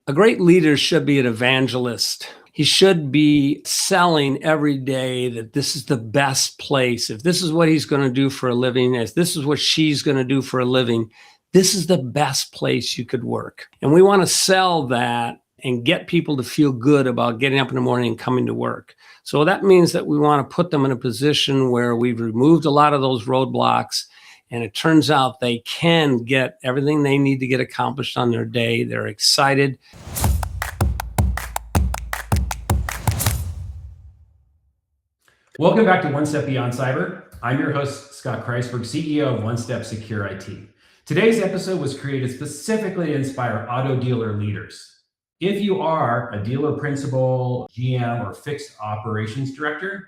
A great leader should be an evangelist. He should be selling every day that this is the best place. If this is what he's going to do for a living, if this is what she's going to do for a living, this is the best place you could work. And we want to sell that and get people to feel good about getting up in the morning and coming to work. So that means that we want to put them in a position where we've removed a lot of those roadblocks, and it turns out they can get everything they need to get accomplished on their day. They're excited. Welcome back to One Step Beyond Cyber. I'm your host, Scott Kreisberg, CEO of One Step Secure IT. Today's episode was created specifically to inspire auto dealer leaders. If you are a dealer principal, GM, or fixed operations director,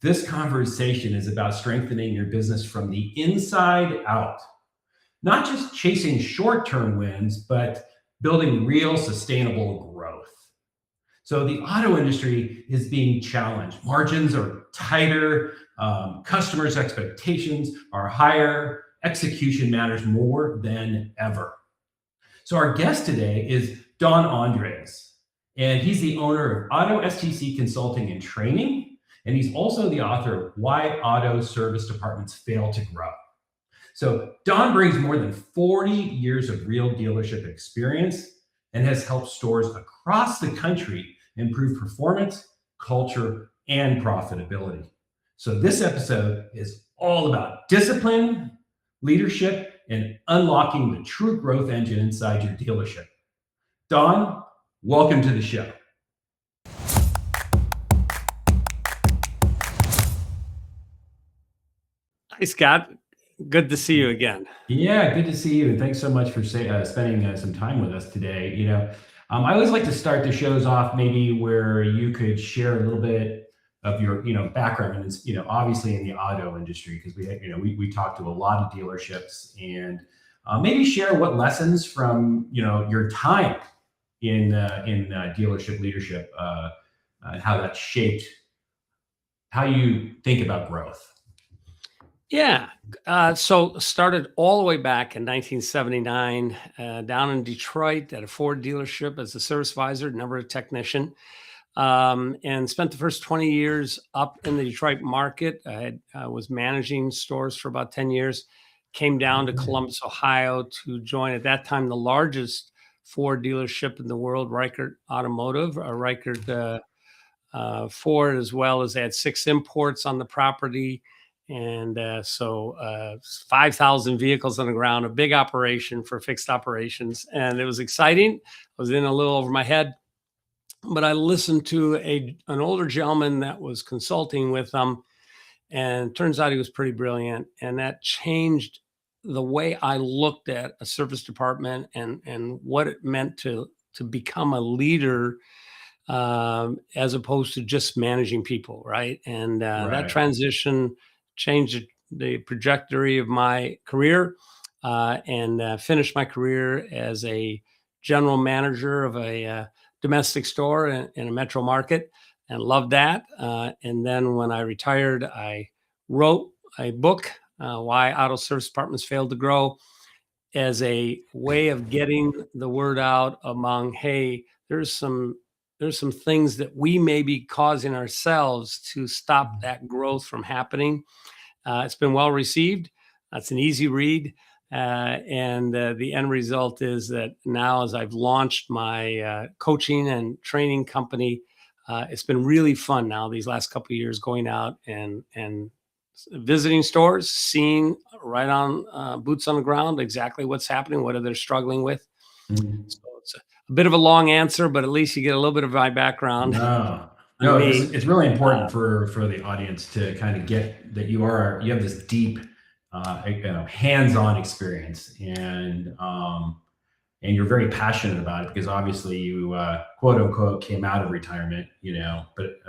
this conversation is about strengthening your business from the inside out. Not just chasing short-term wins, but building real sustainable growth. So the auto industry is being challenged. Margins are tighter, customers' expectations are higher, execution matters more than ever. So our guest today is Don Andres, and he's the owner of Auto STC Consulting and Training, and he's also the author of Why Auto Service Departments Fail to Grow. So Don brings more than 40 years of real dealership experience and has helped stores across the country improve performance, culture, and profitability. So this episode is all about discipline, leadership, and unlocking the true growth engine inside your dealership. Don, welcome to the show. Hi, Scott. Good to see you again. Yeah, good to see you, and thanks so much for spending some time with us today. I always like to start the shows off maybe where you could share a little bit of your, background, and it's, obviously in the auto industry, because we talk to a lot of dealerships, and maybe share what lessons from your time in dealership leadership, how that shaped how you think about growth. Yeah. So started all the way back in 1979 down in Detroit at a Ford dealership as a service advisor, never a technician, and spent the first 20 years up in the Detroit market. I was managing stores for about 10 years, came down to Columbus, Ohio to join at that time the largest Ford dealership in the world, Reichert Automotive, Reichert Ford, as well as they had 6 imports on the property. And so 5,000 vehicles on the ground, a big operation for fixed operations. And it was exciting. I was in a little over my head, but I listened to an older gentleman that was consulting with them. And turns out he was pretty brilliant. And that changed the way I looked at a service department and what it meant to become a leader, as opposed to just managing people, right? And that transition changed the trajectory of my career, and finished my career as a general manager of a domestic store in a metro market, and loved that. And then when I retired, I wrote a book, Why Auto Service Departments Failed to Grow, as a way of getting the word out among, hey, there's some things that we may be causing ourselves to stop that growth from happening. It's been well received. It's an easy read. And the end result is that now, as I've launched my coaching and training company, it's been really fun now these last couple of years, going out and visiting stores, seeing right on boots on the ground exactly what's happening, what are they struggling with. So it's a bit of a long answer, but at least you get a little bit of my background. No, it's really important for the audience to kind of get that you have this deep, hands-on experience, and you're very passionate about it, because obviously you quote unquote came out of retirement, but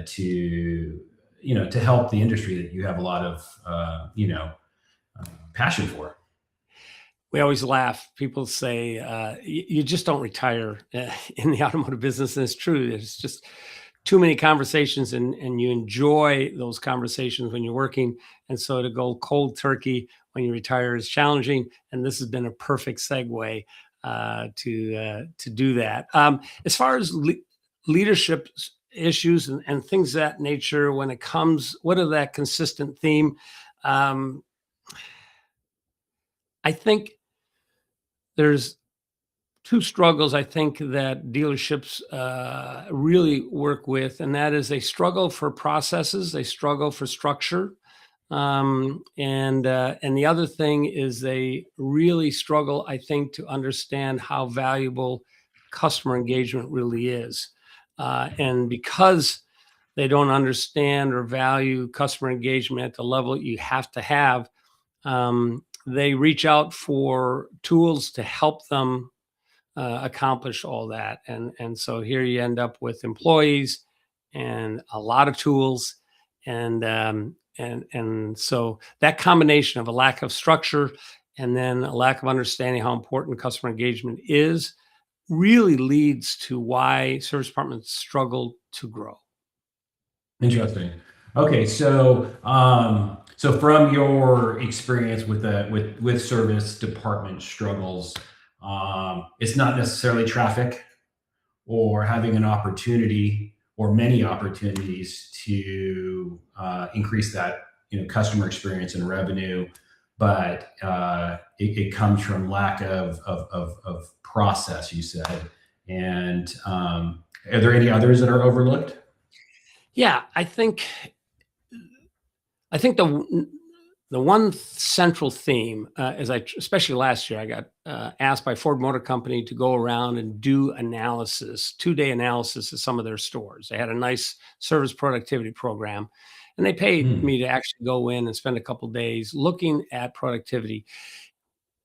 to help the industry that you have a lot of passion for. We always laugh. People say, you just don't retire in the automotive business. And it's true. There's just too many conversations, and you enjoy those conversations when you're working. And so to go cold turkey when you retire is challenging. And this has been a perfect segue to do that. As far as leadership issues and things of that nature, when it comes, what are that consistent theme? Um, I think there's two struggles I think that dealerships really work with, and that is they struggle for processes, they struggle for structure, and the other thing is they really struggle, I think, to understand how valuable customer engagement really is, and because they don't understand or value customer engagement at the level you have to have, they reach out for tools to help them accomplish all that. And so here you end up with employees and a lot of tools, and so that combination of a lack of structure and then a lack of understanding how important customer engagement is really leads to why service departments struggle to grow. Interesting. Okay, so from your experience with with service department struggles, it's not necessarily traffic or having an opportunity or many opportunities to increase that customer experience and revenue, but it comes from lack of process. You said, and are there any others that are overlooked? Yeah, I think the one central theme, especially last year, I got asked by Ford Motor Company to go around and do analysis, 2-day analysis of some of their stores. They had a nice service productivity program, and they paid Hmm. me to actually go in and spend a couple days looking at productivity.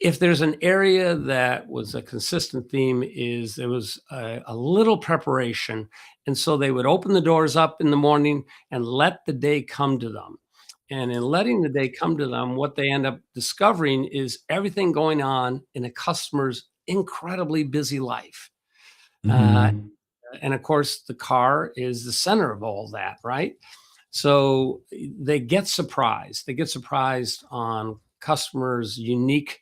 If there's an area that was a consistent theme, is there was a little preparation, and so they would open the doors up in the morning and let the day come to them. And in letting the day come to them, what they end up discovering is everything going on in a customer's incredibly busy life. Uh, Hmm. and of course, the car is the center of all that, right? So they get surprised. They get surprised on customers' unique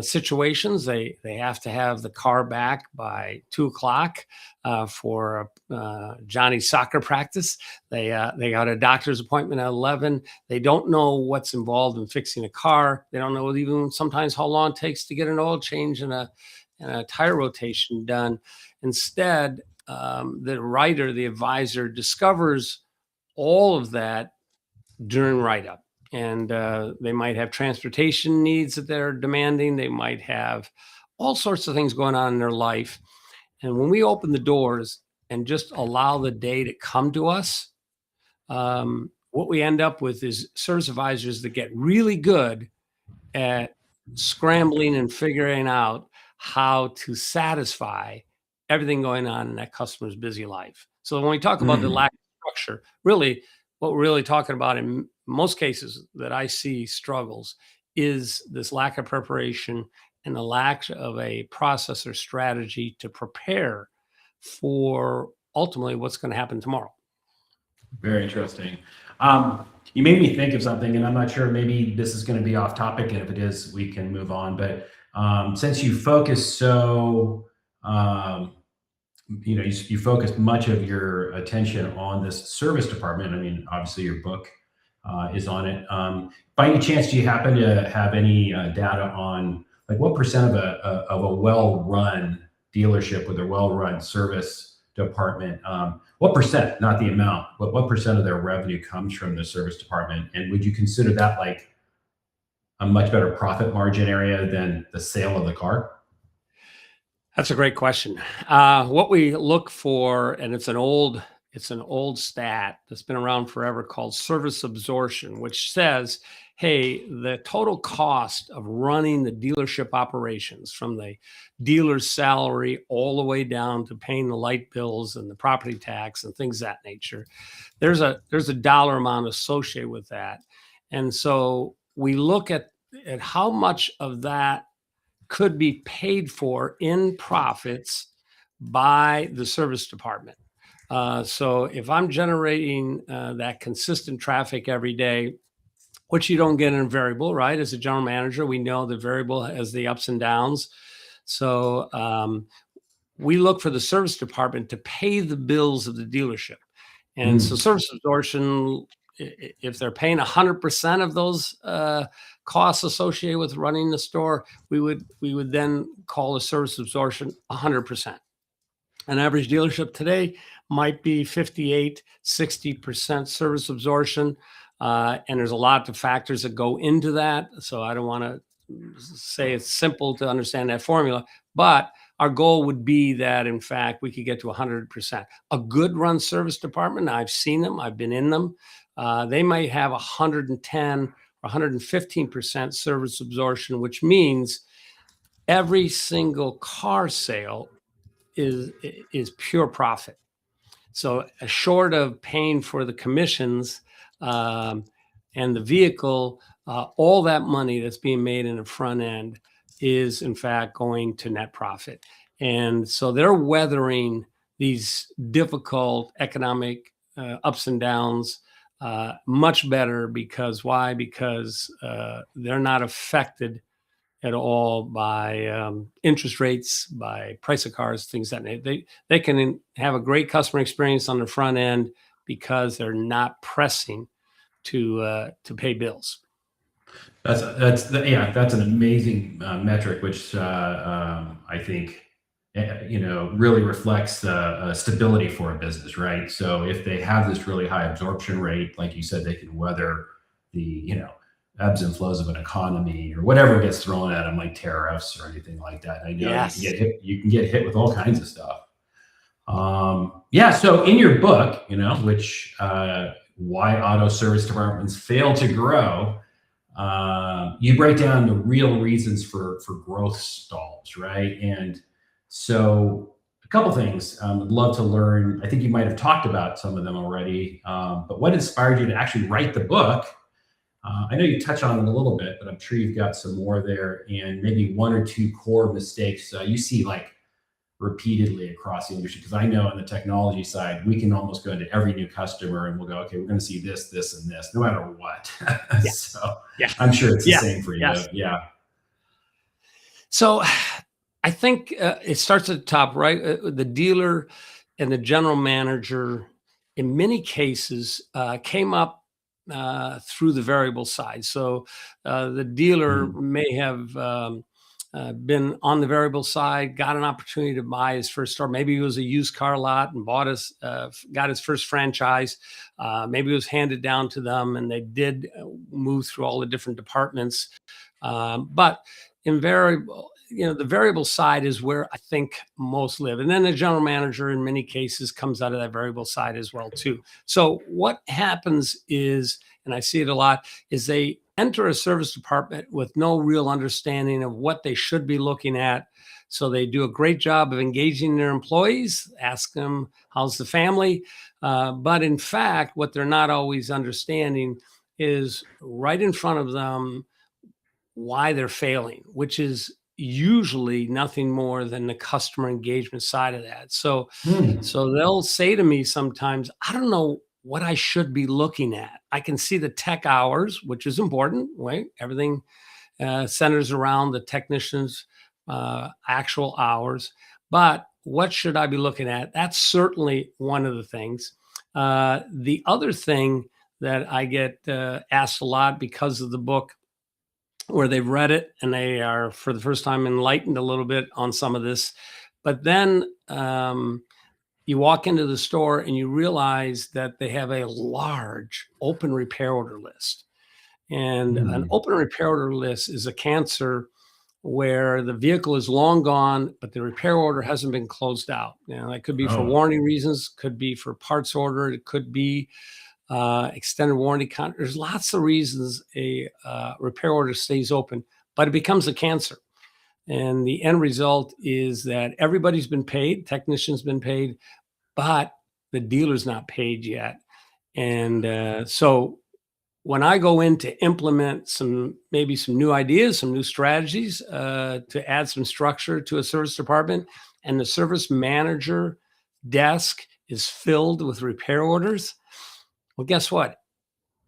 situations. They have to have the car back by 2 o'clock for Johnny's soccer practice. They got a doctor's appointment at 11. They don't know what's involved in fixing a car. They don't know even sometimes how long it takes to get an oil change and a tire rotation done. Instead, the writer, the advisor, discovers all of that during write up. And they might have transportation needs that they're demanding. They might have all sorts of things going on in their life. And when we open the doors and just allow the day to come to us, what we end up with is service advisors that get really good at scrambling and figuring out how to satisfy everything going on in that customer's busy life. So when we talk about the Hmm. lack of structure, really what we're really talking about in most cases that I see struggles is this lack of preparation and the lack of a process or strategy to prepare for ultimately what's going to happen tomorrow. Very interesting. You made me think of something, and I'm not sure. Maybe this is going to be off topic, and if it is, we can move on. But since you focus um, you focus much of your attention on this service department. I mean, obviously, your book is on it. By any chance, do you happen to have any data on like what percent of a well-run dealership with a well-run service department? What percent, not the amount, but what percent of their revenue comes from the service department? And would you consider that like a much better profit margin area than the sale of the car? That's a great question. What we look for, and it's an old stat that's been around forever called service absorption, which says, hey, the total cost of running the dealership operations from the dealer's salary all the way down to paying the light bills and the property tax and things of that nature. There's a dollar amount associated with that. And so we look at how much of that could be paid for in profits by the service department. So if I'm generating that consistent traffic every day, which you don't get in a variable, right? As a general manager, we know the variable has the ups and downs. So we look for the service department to pay the bills of the dealership. And so service absorption, if they're paying 100% of those costs associated with running the store, we would then call the service absorption 100%. An average dealership today might be 58, 60% service absorption. And there's a lot of factors that go into that. So I don't want to say it's simple to understand that formula, but our goal would be that, in fact, we could get to 100%. A good run service department, I've seen them, I've been in them. They might have 110 or 115% service absorption, which means every single car sale is pure profit. So short of paying for the commissions and the vehicle, all that money that's being made in the front end is in fact going to net profit. And so they're weathering these difficult economic ups and downs much better because why? Because they're not affected at all by interest rates, by price of cars, things that they can have a great customer experience on the front end because they're not pressing to pay bills. That's an amazing metric, which I think really reflects the stability for a business, right? So if they have this really high absorption rate, like you said, they can weather the ebbs and flows of an economy or whatever gets thrown at them, like tariffs or anything like that. I know Yes. you can get hit with all kinds of stuff. So in your book, which why auto service departments fail to grow, you break down the real reasons for growth stalls, right? And so a couple things I'd love to learn. I think you might have talked about some of them already, but what inspired you to actually write the book? I know you touch on it a little bit, but I'm sure you've got some more there, and maybe one or two core mistakes you see like repeatedly across the industry. Because I know on the technology side, we can almost go into every new customer and we'll go, okay, we're going to see this, this, and this, no matter what. So I'm sure it's the same for you. Yes. Yeah. So I think it starts at the top, right? The dealer and the general manager, in many cases, came up through the variable side. So the dealer may have been on the variable side, got an opportunity to buy his first store. Maybe it was a used car lot and got his first franchise. Maybe it was handed down to them and they did move through all the different departments. But in the variable side is where I think most live. And then the general manager in many cases comes out of that variable side as well too. So what happens is, and I see it a lot, is they enter a service department with no real understanding of what they should be looking at. So they do a great job of engaging their employees, ask them, how's the family? But in fact, what they're not always understanding is right in front of them why they're failing, which is usually nothing more than the customer engagement side of that. So they'll say to me sometimes, I don't know what I should be looking at. I can see the tech hours, which is important, right? Everything centers around the technician's actual hours. But what should I be looking at? That's certainly one of the things. The other thing that I get asked a lot because of the book, where they've read it and they are for the first time enlightened a little bit on some of this. But then you walk into the store and you realize that they have a large open repair order list. And an open repair order list is a cancer where the vehicle is long gone, but the repair order hasn't been closed out. That could be for warranty reasons, could be for parts order, it could be extended warranty. There's lots of reasons a repair order stays open, but it becomes a cancer. And the end result is that everybody's been paid, technician's been paid, but the dealer's not paid yet. And so when I go in to implement maybe some new ideas, some new strategies to add some structure to a service department, and the service manager desk is filled with repair orders, well, guess what?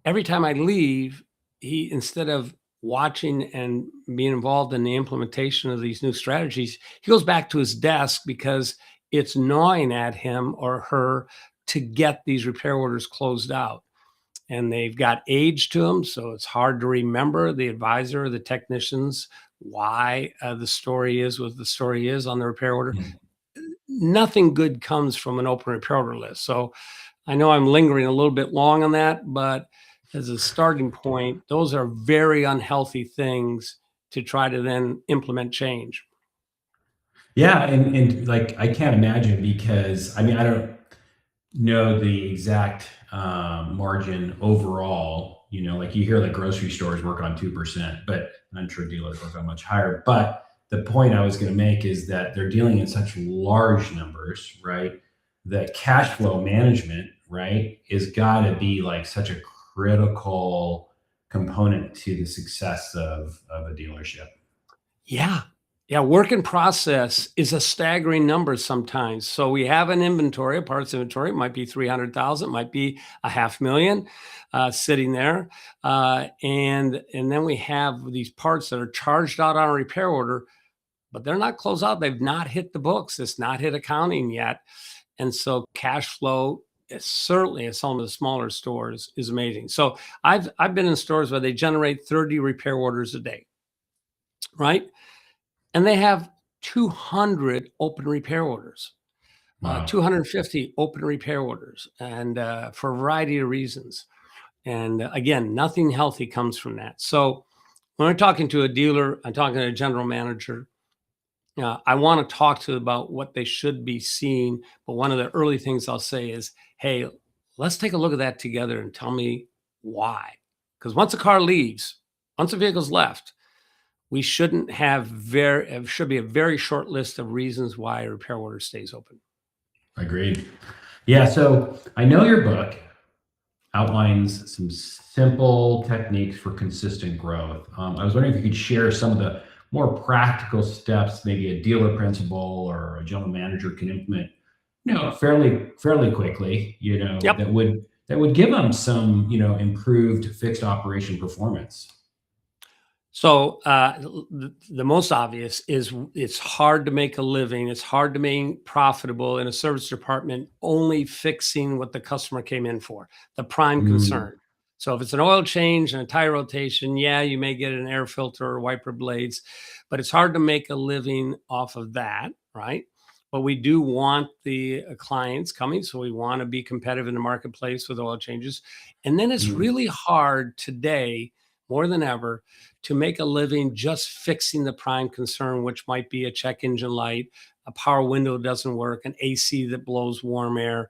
Every time I leave, he, instead of watching and being involved in the implementation of these new strategies, he goes back to his desk because it's gnawing at him or her to get these repair orders closed out. And they've got age to them, so it's hard to remember the advisor or the technicians why the story is what the story is on the repair order. Mm. Nothing good comes from an open repair order list. So I know I'm lingering a little bit long on that, but as a starting point, those are very unhealthy things to try to then implement change. Yeah, and like I can't imagine because I mean I don't know the exact margin overall. You know, like you hear like grocery stores work on 2%, but I'm sure dealers work on much higher. But the point I was going to make is that they're dealing in such large numbers, right? That cash flow management, right, is got to be like such a critical component to the success of a dealership. Yeah. Yeah. Work in process is a staggering number sometimes. So we have an inventory, a parts inventory. It might be 300,000, might be a 500,000 sitting there. And then we have these parts that are charged out on a repair order, but they're not closed out. They've not hit the books. It's not hit accounting yet. And so cash flow is certainly at some of the smaller stores is amazing. So I've been in stores where they generate 30 repair orders a day, right? And they have 200 open repair orders, Wow. 250 open repair orders, and for a variety of reasons. And again, nothing healthy comes from that. So when I'm talking to a dealer, I'm talking to a general manager. I want to talk to them about what they should be seeing. But one of the early things I'll say is, hey, let's take a look at that together and tell me why. Because once a car leaves, once a vehicle's left, we shouldn't have it should be a very short list of reasons why a repair order stays open. Agreed. Yeah. So I know your book outlines some simple techniques for consistent growth. I was wondering if you could share some of the more practical steps, maybe a dealer principal or a general manager can implement, fairly quickly, Yep. that would give them some, improved fixed operation performance. So the most obvious is it's hard to make a living. It's hard to make profitable in a service department only fixing what the customer came in for, the prime Mm, concern. So if it's an oil change and a tire rotation, yeah, you may get an air filter or wiper blades, but it's hard to make a living off of that, right? But we do want the clients coming, so we want to be competitive in the marketplace with oil changes. And then it's mm, really hard today, more than ever, to make a living just fixing the prime concern, which might be a check engine light, a power window doesn't work, an AC that blows warm air.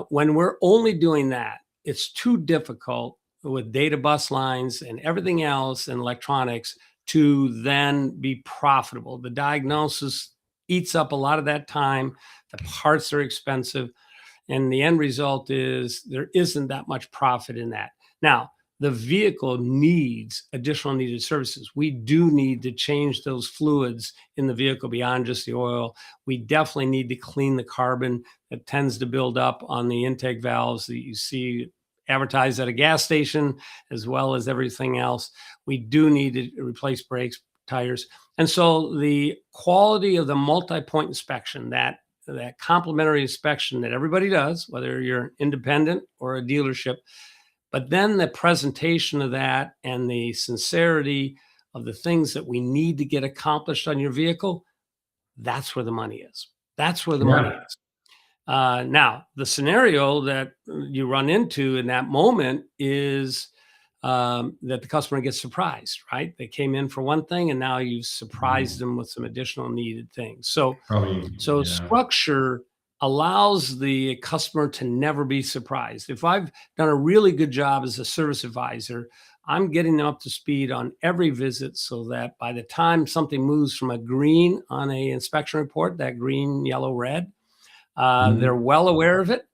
When we're only doing that, it's too difficult with data bus lines and everything else and electronics to then be profitable. The diagnosis eats up a lot of that time. The parts are expensive. And the end result is there isn't that much profit in that. Now, the vehicle needs additional needed services. We do need to change those fluids in the vehicle beyond just the oil. We definitely need to clean the carbon that tends to build up on the intake valves that you see advertised at a gas station, as well as everything else. We do need to replace brakes, tires. And so the quality of the multi-point inspection, that complimentary inspection that everybody does, whether you're independent or a dealership, but then the presentation of that and the sincerity of the things that we need to get accomplished on your vehicle, that's where the money is. That's where the money yeah. is. Now, the scenario that you run into in that moment is that the customer gets surprised, right? They came in for one thing and now you've surprised Mm, them with some additional needed things. So, probably, so yeah. structure allows the customer to never be surprised. If I've done a really good job as a service advisor, I'm getting them up to speed on every visit so that by the time something moves from a green on a inspection report, that green, yellow, red, they're Mhm. well aware of it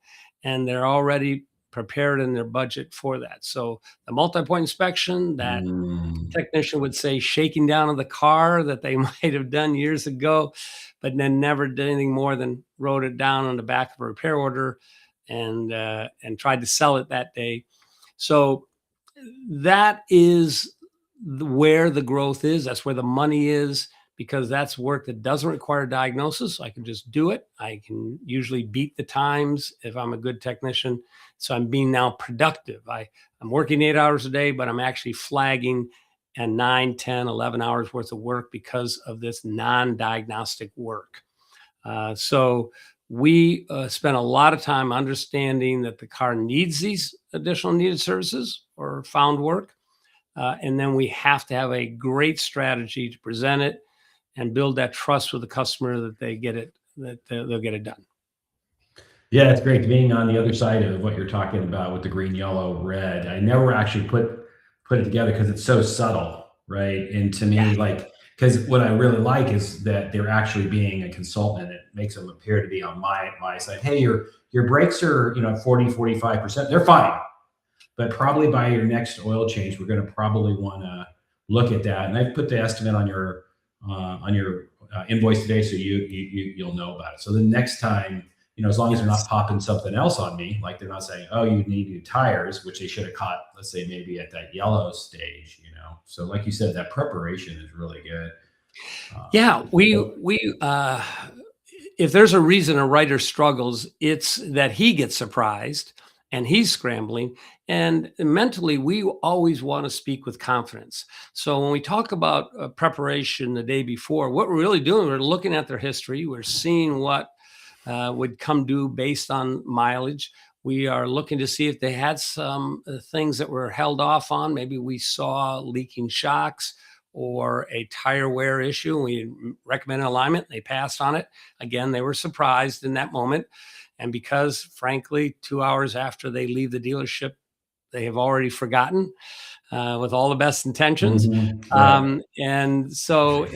and they're already prepared in their budget for that. So the multi-point inspection, that Mm, technician would say shaking down of the car that they might have done years ago, but then never did anything more than wrote it down on the back of a repair order and tried to sell it that day. So that is where the growth is. That's where the money is, because that's work that doesn't require diagnosis. I can just do it. I can usually beat the times if I'm a good technician. So I'm being now productive. I'm working 8 hours a day, but I'm actually flagging and 9, 10, 11 hours worth of work because of this non-diagnostic work. So we spend a lot of time understanding that the car needs these additional needed services or found work. And then we have to have a great strategy to present it and build that trust with the customer that they get it, that they'll get it done. Yeah, it's great being on the other side of what you're talking about with the green, yellow, red. I never actually put it together because it's so subtle, right? And to Yeah. me, like, because what I really like is that they're actually being a consultant. It makes them appear to be on my side. Hey, your brakes are 40, 45%. They're fine, but probably by your next oil change, we're going to probably want to look at that. And I've put the estimate on your invoice today, so you'll know about it. So the next time, as long as they're not popping something else on me, like they're not saying, "Oh, you need new tires," which they should have caught, let's say maybe at that yellow stage. So like you said, that preparation is really good. Yeah, if there's a reason a writer struggles, it's that he gets surprised and he's scrambling. And mentally, we always want to speak with confidence. So when we talk about preparation the day before, what we're really doing, we're looking at their history. We're seeing what would come due based on mileage. We are looking to see if they had some things that were held off on. Maybe we saw leaking shocks or a tire wear issue. We recommended alignment. They passed on it. Again, they were surprised in that moment. And because, frankly, 2 hours after they leave the dealership, they have already forgotten with all the best intentions. Right. And so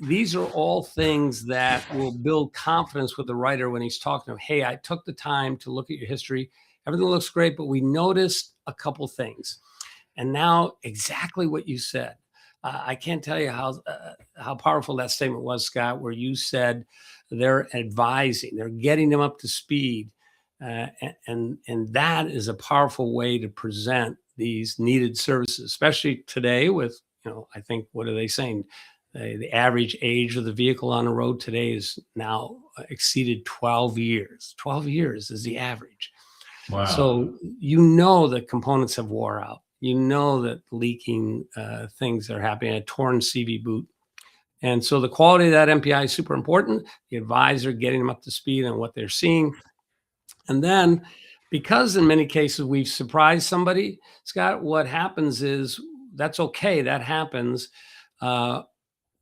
these are all things that will build confidence with the writer when he's talking to him. Hey, I took the time to look at your history. Everything looks great, but we noticed a couple things. And now exactly what you said. I can't tell you how powerful that statement was, Scott, where you said they're advising, they're getting them up to speed. And that is a powerful way to present these needed services, especially today with, I think, what are they saying? The average age of the vehicle on the road today is now exceeded 12 years. 12 years is the average. Wow. So the components have wore out. That leaking things are happening, a torn CV boot. And so the quality of that MPI is super important. The advisor getting them up to speed on what they're seeing. And then, because in many cases we've surprised somebody, Scott, what happens is that's okay. That happens.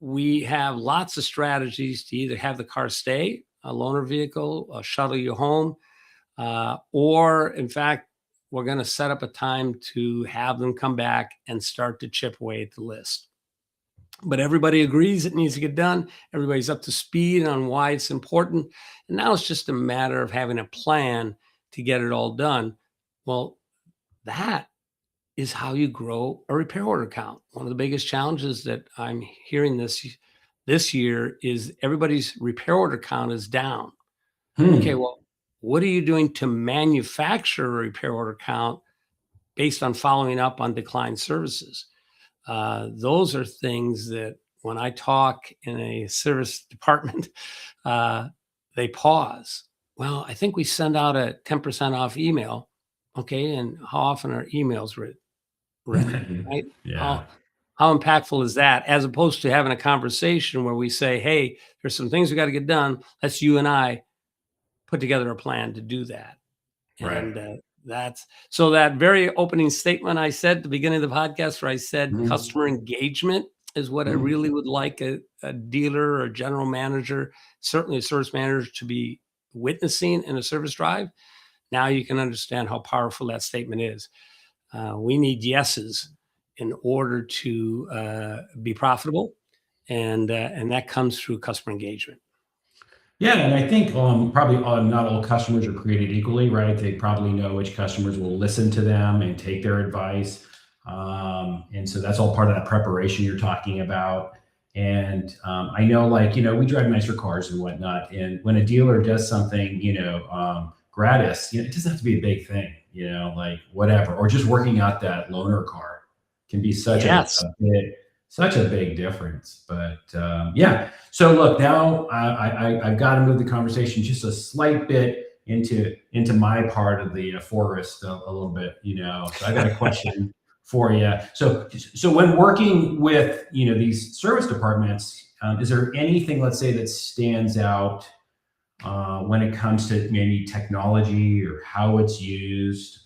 We have lots of strategies to either have the car stay, a loaner vehicle, shuttle you home, or in fact, we're going to set up a time to have them come back and start to chip away at the list. But everybody agrees it needs to get done. Everybody's up to speed on why it's important. And now it's just a matter of having a plan to get it all done. Well, that is how you grow a repair order count. One of the biggest challenges that I'm hearing this year is everybody's repair order count is down. Okay, well, what are you doing to manufacture a repair order count based on following up on declined services? Those are things that when I talk in a service department, they pause. Well, I think we send out a 10% off email. Okay, and how often are emails read? Right? Yeah. How impactful is that, as opposed to having a conversation where we say, hey, there's some things we got to get done. Let's you and I put together a plan to do that. Right. And that's so that very opening statement I said at the beginning of the podcast, where I said customer engagement is what I really would like a dealer or a general manager, certainly a service manager, to be witnessing in a service drive. Now you can understand how powerful that statement is. We need yeses in order to be profitable, and that comes through customer engagement. Yeah, and I think probably not all customers are created equally, right? They probably know which customers will listen to them and take their advice. And so that's all part of that preparation you're talking about. And I know, we drive nicer cars and whatnot. And when a dealer does something, gratis, it doesn't have to be a big thing, like whatever, or just working out that loaner car. can be such Yes. such a big difference. But yeah. So look, now I've got to move the conversation just a slight bit into my part of the forest a little bit. So I got a question for you. So when working with these service departments, is there anything, let's say, that stands out when it comes to maybe technology or how it's used,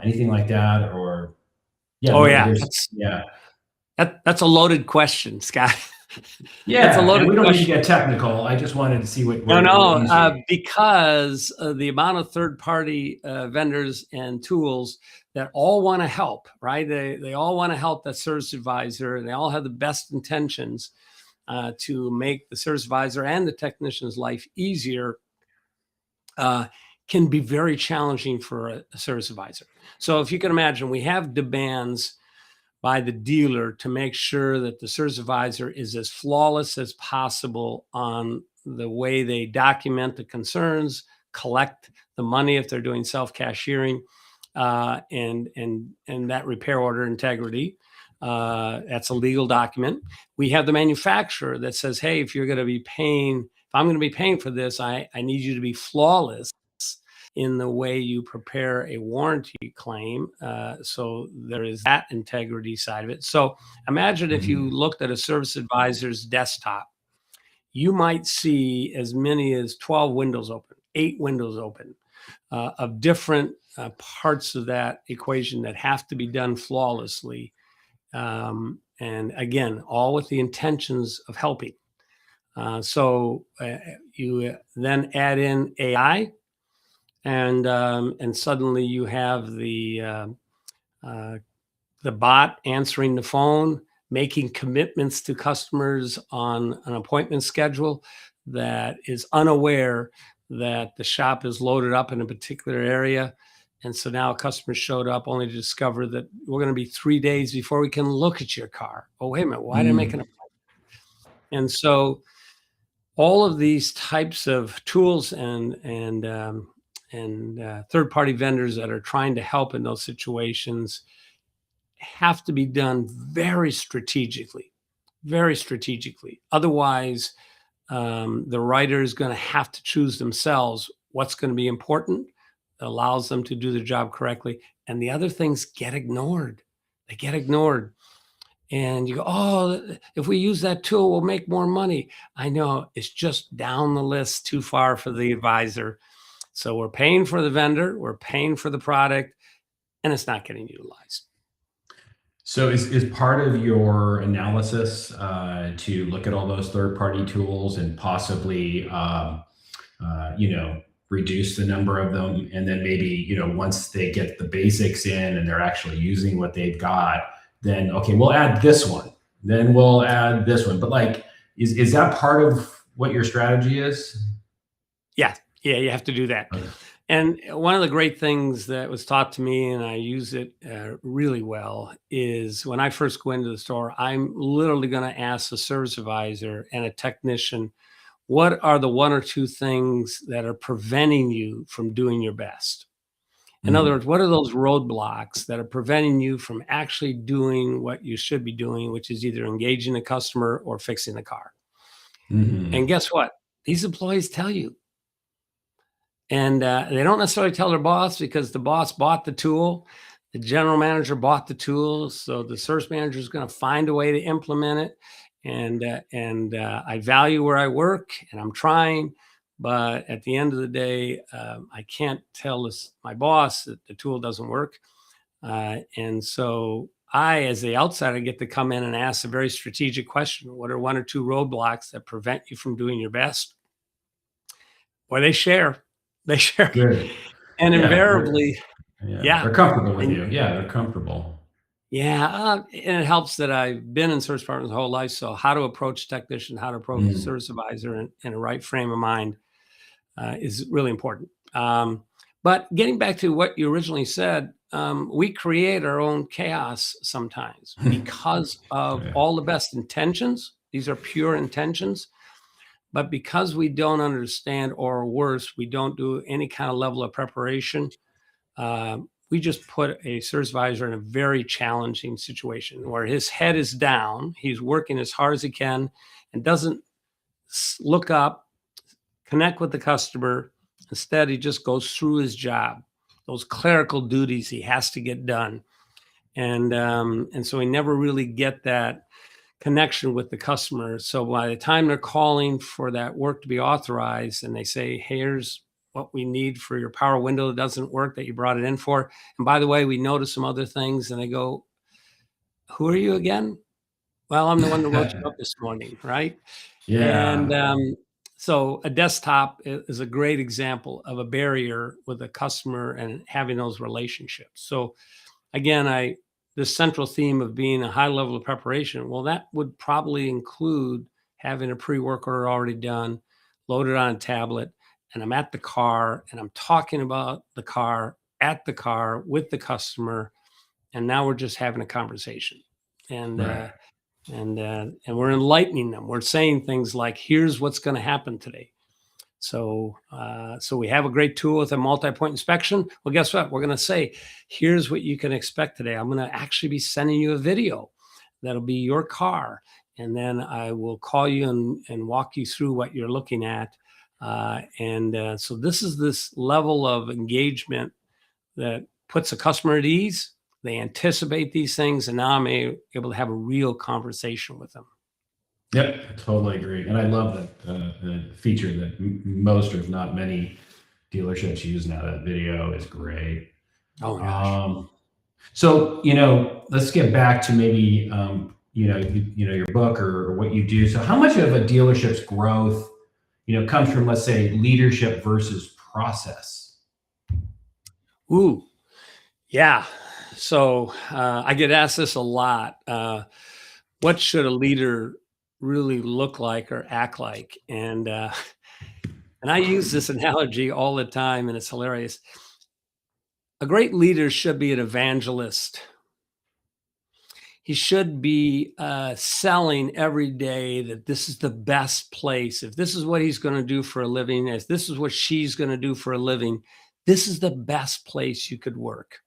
anything like that? Or yeah, Oh yeah. yeah. That's a loaded question, Scott. That's a Yeah, and loaded we don't need to question. get technical. I just wanted to see No, what no, you see. because the amount of third-party vendors and tools that all want to help, right? They all want to help that service advisor, and they all have the best intentions to make the service advisor and the technician's life easier. Can be very challenging for a service advisor. So if you can imagine, we have demands by the dealer to make sure that the service advisor is as flawless as possible on the way they document the concerns, collect the money if they're doing self-cashiering, and that repair order integrity. That's a legal document. We have the manufacturer that says, hey, if I'm going to be paying for this, I need you to be flawless in the way you prepare a warranty claim. So there is that integrity side of it. So imagine if you looked at a service advisor's desktop, you might see as many as 12 windows open, 8 windows open of different parts of that equation that have to be done flawlessly. And again, all with the intentions of helping. So you then add in AI, and suddenly you have the bot answering the phone, making commitments to customers on an appointment schedule that is unaware that the shop is loaded up in a particular area. And so now a customer showed up only to discover that we're going to be 3 days before we can look at your car. Oh, wait a minute, why did I make an appointment? And so all of these types of tools and third-party vendors that are trying to help in those situations have to be done very strategically, very strategically. Otherwise, the writer is going to have to choose themselves what's going to be important, that allows them to do their job correctly, and the other things get ignored. They get ignored. And you go, oh, if we use that tool, we'll make more money. I know, it's just down the list too far for the advisor. So we're paying for the vendor, we're paying for the product, and it's not getting utilized. So is part of your analysis to look at all those third-party tools and possibly, reduce the number of them, and then maybe, once they get the basics in and they're actually using what they've got, then okay, we'll add this one, then we'll add this one. But like, is that part of what your strategy is? Yeah, you have to do that. Okay. And one of the great things that was taught to me, and I use it really well, is when I first go into the store, I'm literally going to ask the service advisor and a technician, what are the 1 or 2 things that are preventing you from doing your best? In other words, what are those roadblocks that are preventing you from actually doing what you should be doing, which is either engaging a customer or fixing the car? And guess what? These employees tell you. And they don't necessarily tell their boss, because the boss bought the tool. The general manager bought the tool. So the service manager is going to find a way to implement it. And I value where I work, and I'm trying. But at the end of the day, I can't tell my boss that the tool doesn't work. And so I, as the outsider, get to come in and ask a very strategic question. What are 1 or 2 roadblocks that prevent you from doing your best? Or they share. Good. And Yeah, invariably, they're comfortable with you. Yeah, they're comfortable. and it helps that I've been in service departments my whole life. So how to approach technician, how to approach service advisor in a right frame of mind is really important. But getting back to what you originally said, we create our own chaos sometimes because of Yeah. all the best intentions. These are pure intentions. But because we don't understand, or worse, we don't do any kind of level of preparation, we just put a service advisor in a very challenging situation where his head is down. He's working as hard as he can and doesn't look up, connect with the customer. Instead, he just goes through his job, those clerical duties he has to get done. And so we never really get that connection with the customer. So by the time they're calling for that work to be authorized and they say, hey, here's what we need for your power window that doesn't work that you brought it in for. And by the way, we noticed some other things. And they go, who are you again? Well, I'm the one that wrote you up this morning, right? And Yeah. so a desktop is a great example of a barrier with a customer and having those relationships. So again, the central theme of being a high level of preparation, well, that would probably include having a pre-work order already done, loaded on a tablet, and I'm at the car and I'm talking about the car at the car with the customer, and now we're just having a conversation. And Right. and we're enlightening them. We're saying things like, "Here's what's going to happen today." So we have a great tool with a multi-point inspection. Well, guess what? We're going to say, here's what you can expect today. I'm going to actually be sending you a video that'll be your car. And then I will call you and walk you through what you're looking at. So this is this level of engagement that puts a customer at ease. They anticipate these things, and now I'm able to have a real conversation with them. Yep, I totally agree. And I love that feature that most, or if not many, dealerships use now. That video is great. Oh my gosh. Um, so, let's get back to maybe, your book or what you do. So how much of a dealership's growth, comes from, let's say, leadership versus process? Ooh, yeah. So I get asked this a lot. What should a leader really look like or act like? And I use this analogy all the time, and it's hilarious. A great leader should be an evangelist. He should be selling every day that this is the best place. If this is what he's going to do for a living, if this is what she's going to do for a living, this is the best place you could work.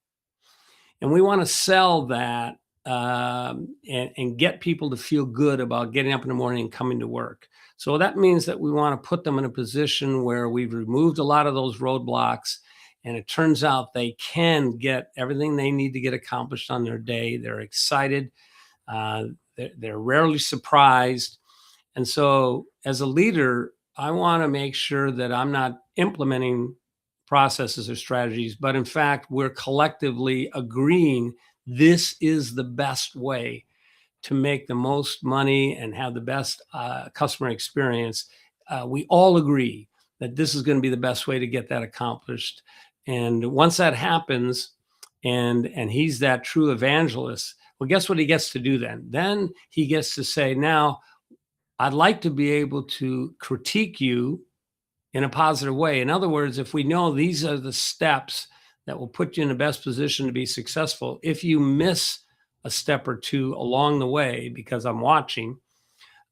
And we want to sell that and get people to feel good about getting up in the morning and coming to work. So that means that we want to put them in a position where we've removed a lot of those roadblocks. And it turns out they can get everything they need to get accomplished on their day. They're excited. They're rarely surprised. And so as a leader, I want to make sure that I'm not implementing processes or strategies, but in fact, we're collectively agreeing this is the best way to make the most money and have the best customer experience. We all agree that this is going to be the best way to get that accomplished. And once that happens, and he's that true evangelist, well, guess what he gets to do then? Then he gets to say, now, I'd like to be able to critique you in a positive way. In other words, if we know these are the steps that will put you in the best position to be successful, if you miss a step or two along the way because I'm watching,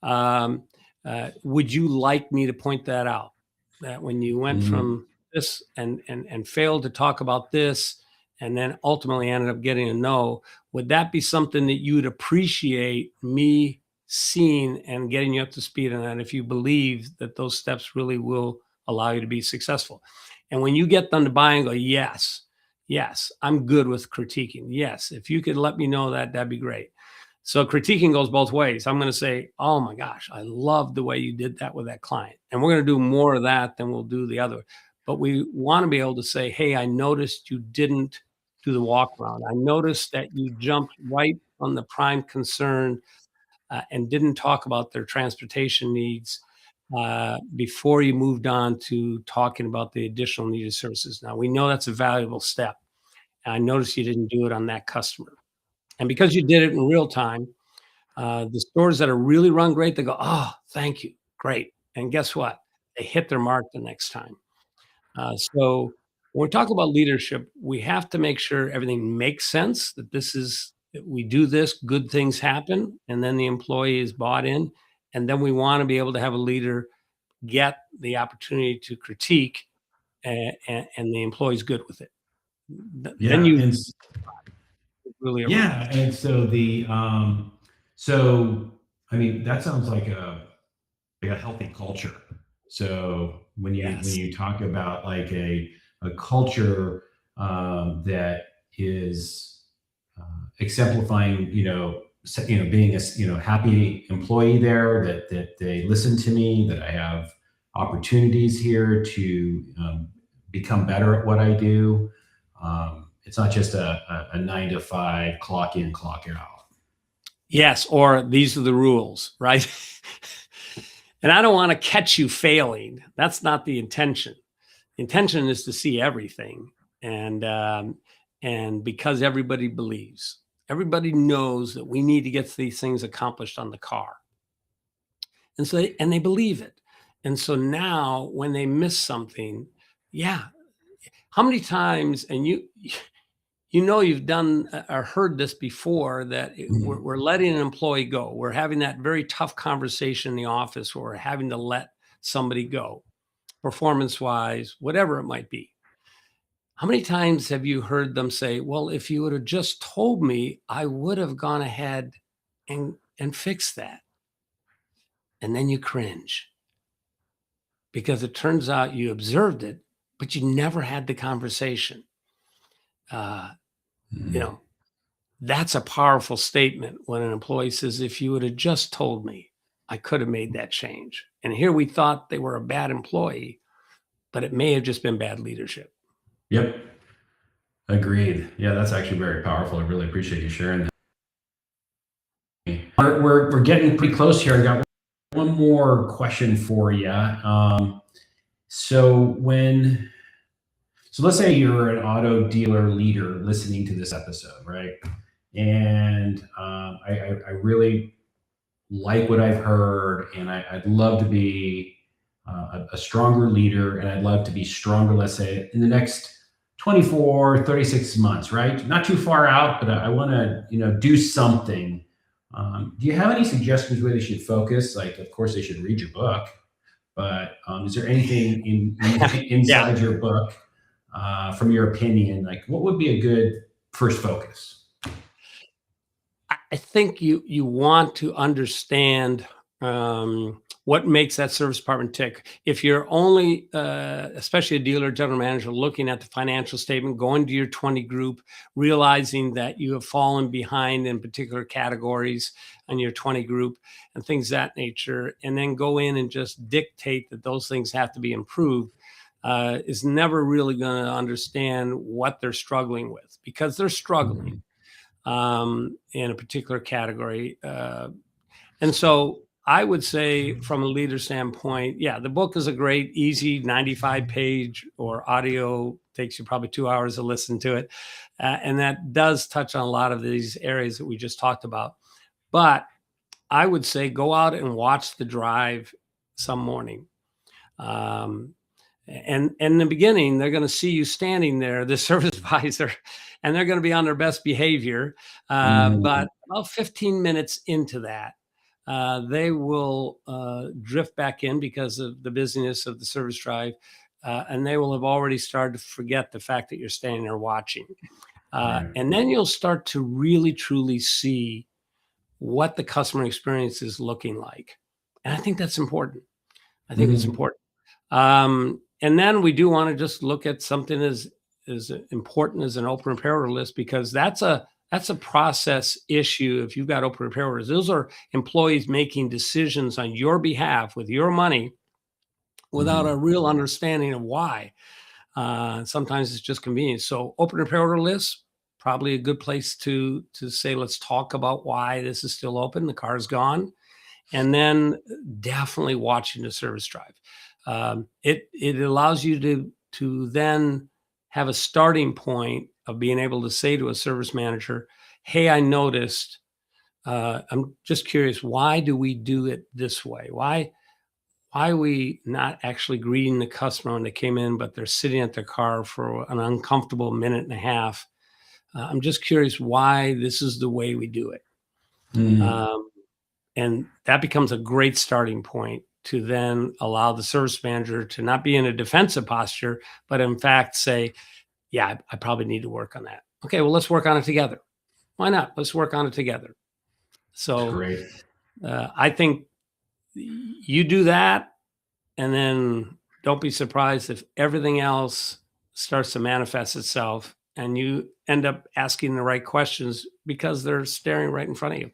would you like me to point that out? That when you went Mhm. from this and failed to talk about this, and then ultimately ended up getting a no, would that be something that you would appreciate me seeing and getting you up to speed on that if you believe that those steps really will allow you to be successful? And when you get them to buy and go, yes, yes, I'm good with critiquing. Yes, if you could let me know that, that'd be great. So critiquing goes both ways. I'm going to say, oh my gosh, I love the way you did that with that client. And we're going to do more of that than we'll do the other. But we want to be able to say, hey, I noticed you didn't do the walk around. I noticed that you jumped right on the prime concern and didn't talk about their transportation needs before you moved on to talking about the additional needed services. Now, we know that's a valuable step. And I noticed you didn't do it on that customer. And because you did it in real time, the stores that are really run great, they go, oh, thank you. Great. And guess what? They hit their mark the next time. So when we talk about leadership, we have to make sure everything makes sense, that we do this, good things happen, and then the employee is bought in. And then we want to be able to have a leader get the opportunity to critique and the employee's good with it. then Yeah. you And really arrive. yeah. And so so, I mean, that sounds like a healthy culture. So when Yes. you talk about like a culture that is exemplifying, being a happy employee there, that they listen to me, that I have opportunities here to become better at what I do. It's not just a 9 to 5 clock in, clock out. Yes, or these are the rules, right? And I don't want to catch you failing. That's not the intention. The intention is to see everything, and because everybody believes, everybody knows that we need to get these things accomplished on the car, and so they believe it. And so now when they miss something, yeah, how many times, and you've done or heard this before, that Mhm. we're letting an employee go. We're having that very tough conversation in the office where we're having to let somebody go, performance wise, whatever it might be. How many times have you heard them say, well, if you would have just told me, I would have gone ahead and fixed that? And then you cringe because it turns out you observed it, but you never had the conversation. Uh, you Mhm. know, That's a powerful statement when an employee says, if you would have just told me, I could have made that change. And here we thought they were a bad employee, but it may have just been bad leadership. Yep. Agreed. Yeah, that's actually very powerful. I really appreciate you sharing that. We're getting pretty close here. I got one more question for you. So when so let's say you're an auto dealer leader listening to this episode, right? And I really like what I've heard, and I'd love to be a stronger leader, and I'd love to be stronger, let's say, in the next 24, 36 months, right? Not too far out, but I want to, do something. Do you have any suggestions where they should focus? Like, of course, they should read your book, but is there anything Yeah. inside your book, from your opinion, like what would be a good first focus? I think you want to understand what makes that service department tick. If you're only, especially a dealer, general manager, looking at the financial statement, going to your 20 group, realizing that you have fallen behind in particular categories on your 20 group and things of that nature, and then go in and just dictate that those things have to be improved, is never really going to understand what they're struggling with, because they're struggling Mhm. in a particular category. And so I would say, from a leader standpoint, yeah, the book is a great, easy 95-page, or audio takes you probably 2 hours to listen to it. And that does touch on a lot of these areas that we just talked about. But I would say go out and watch the drive some morning. Um, and in the beginning, they're going to see you standing there, the service advisor, and they're going to be on their best behavior. Mhm. But about 15 minutes into that, they will drift back in because of the busyness of the service drive. And they will have already started to forget the fact that you're standing there watching. Right. And then you'll start to really, truly see what the customer experience is looking like. And I think that's important. I think it's Mhm. important. And then we do want to just look at something as important as an open repair order list, because that's a process issue. If you've got open repair orders, those are employees making decisions on your behalf with your money without a Mhm. real understanding of why. Sometimes it's just convenience. So open repair order lists, probably a good place to say, let's talk about why this is still open. The car's gone. And then definitely watching the service drive. It allows you to then have a starting point of being able to say to a service manager, "Hey, I noticed. I'm just curious. Why do we do it this way? Why are we not actually greeting the customer when they came in, but they're sitting at their car for an uncomfortable minute and a half? I'm just curious why this is the way we do it." Mhm. Um, and that becomes a great starting point to then allow the service manager to not be in a defensive posture, but in fact say, Yeah, I probably need to work on that. Okay, well, let's work on it together. Why not? Let's work on it together. It's So great. I think you do that, and then don't be surprised if everything else starts to manifest itself and you end up asking the right questions because they're staring right in front of you.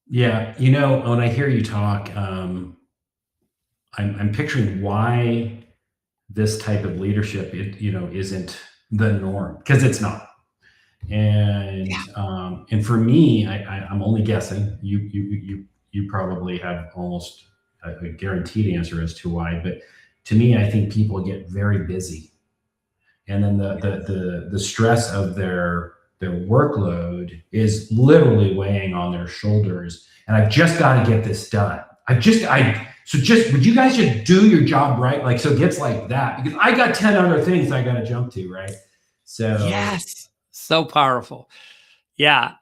Yeah, when I hear you talk, I'm picturing why this type of leadership, isn't the norm, because it's not. And for me, I'm only guessing. You probably have almost a guaranteed answer as to why, but to me, I think people get very busy, and then the stress of their workload is literally weighing on their shoulders. And I've just got to get this done. So would you guys just do your job right? Like, so it gets like that, because I got 10 other things I got to jump to, right? So Yes. So powerful. Yeah.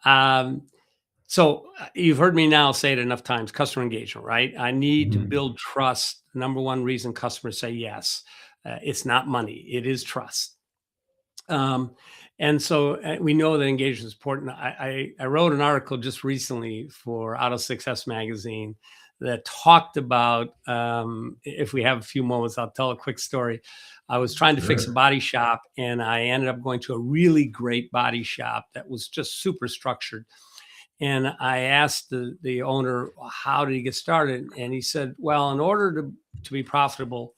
So you've heard me now say it enough times, customer engagement, right? I need to mhm. build trust. The number one reason customers say yes. It's not money, it is trust. Um, and so we know that engagement is important. I wrote an article just recently for Auto Success magazine that talked about, if we have a few moments, I'll tell a quick story. I was trying to fix a Sure. body shop, and I ended up going to a really great body shop that was just super structured. And I asked the owner, how did he get started? And he said, well, in order to be profitable,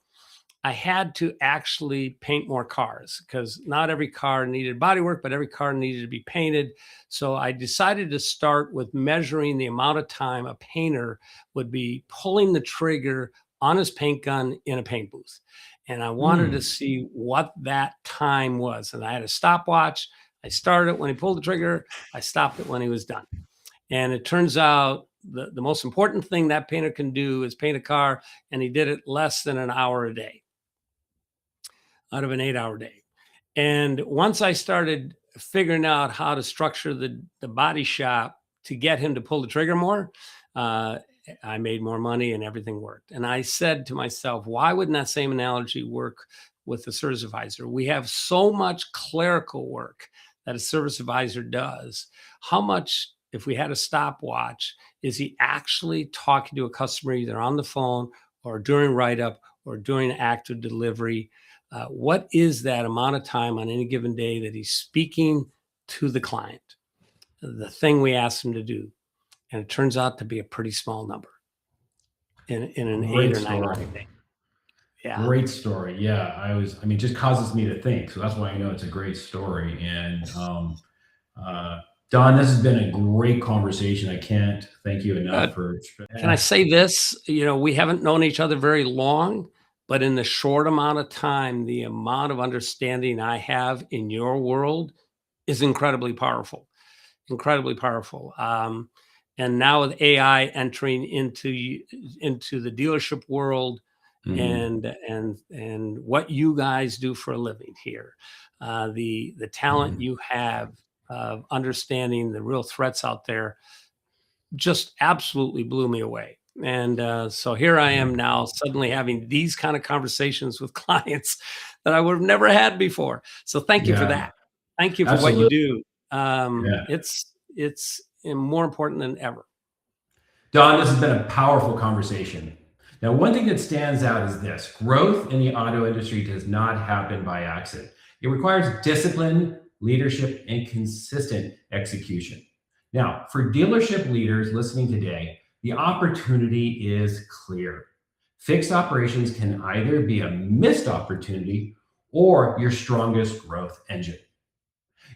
I had to actually paint more cars because not every car needed body work, but every car needed to be painted. So I decided to start with measuring the amount of time a painter would be pulling the trigger on his paint gun in a paint booth. And I wanted to Hmm. see what that time was. And I had a stopwatch. I started it when he pulled the trigger, I stopped it when he was done. And it turns out the most important thing that painter can do is paint a car, and he did it less than an hour a day out of an 8-hour day. And once I started figuring out how to structure the body shop to get him to pull the trigger more, uh, I made more money and everything worked. And I said to myself, why wouldn't that same analogy work with the service advisor? We have so much clerical work that a service advisor does. How much, if we had a stopwatch, is he actually talking to a customer either on the phone or during write up or during active delivery? What is that amount of time on any given day that he's speaking to the client, the thing we asked him to do? And it turns out to be a pretty small number in an eight Great or 9 hour story. day. Yeah. Great story. Yeah, it just causes me to think. So that's why I know it's a great story. And uh, Don, this has been a great conversation. I can't thank you enough Good. for. Can I say this? We haven't known each other very long, but in the short amount of time, the amount of understanding I have in your world is incredibly powerful. Incredibly powerful. And now with AI entering into the dealership world, Mhm. and what you guys do for a living here, the talent Mhm. you have of understanding the real threats out there just absolutely blew me away. And so here I am now suddenly having these kind of conversations with clients that I would have never had before. So thank you for Yeah, that. Thank you for what you absolutely. do. Yeah. It's more important than ever. Don, this has been a powerful conversation. Now, one thing that stands out is this: growth in the auto industry does not happen by accident. It requires discipline, leadership, and consistent execution. Now, for dealership leaders listening today, the opportunity is clear. Fixed operations can either be a missed opportunity or your strongest growth engine.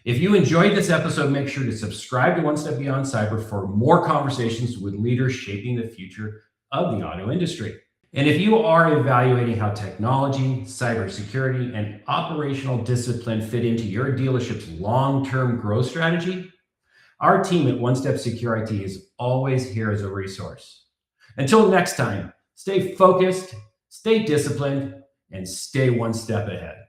If you enjoyed this episode, make sure to subscribe to One Step Beyond Cyber for more conversations with leaders shaping the future of the auto industry. And if you are evaluating how technology, cybersecurity, and operational discipline fit into your dealership's long term growth strategy, our team at One Step Secure IT is always here as a resource. Until next time, stay focused, stay disciplined, and stay one step ahead.